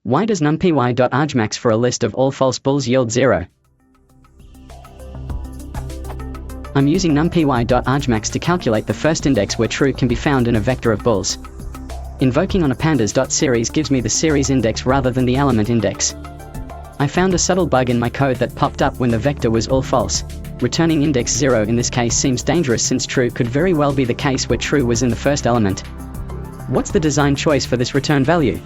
Why does Numpy.Argmax for a list of all false bools yield 0? I'm using Numpy.Argmax to calculate the first index where true can be found in a vector of bools. Invoking on a pandas.series gives me the series index rather than the element index. I found a subtle bug in my code that popped up when the vector was all false. Returning index 0 in this case seems dangerous since true could very well be the case where true was in the first element. What's the design choice for this return value?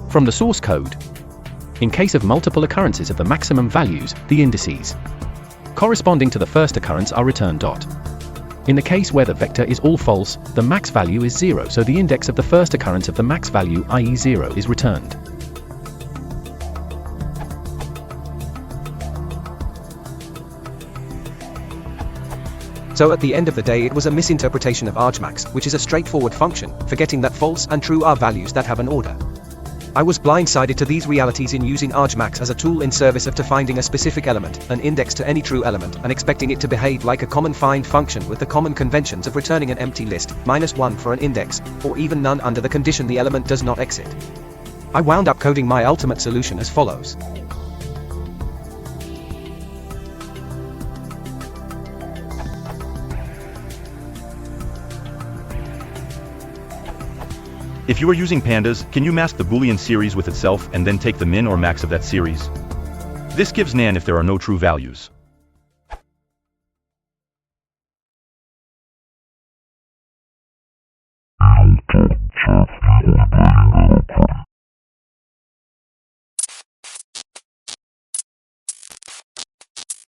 From the source code. In case of multiple occurrences of the maximum values, the indices corresponding to the first occurrence are returned dot. In the case where the vector is all false, the max value is 0, so the index of the first occurrence of the max value, i.e. 0, is returned. So at the end of the day it was a misinterpretation of Argmax, which is a straightforward function, forgetting that false and true are values that have an order. I was blindsided to these realities in using Argmax as a tool in service of finding a specific element, an index to any true element, and expecting it to behave like a common find function with the common conventions of returning an empty list, -1 for an index, or even none under the condition the element does not exit. I wound up coding my ultimate solution as follows. If you are using pandas, can you mask the Boolean series with itself and then take the min or max of that series? This gives nan if there are no true values.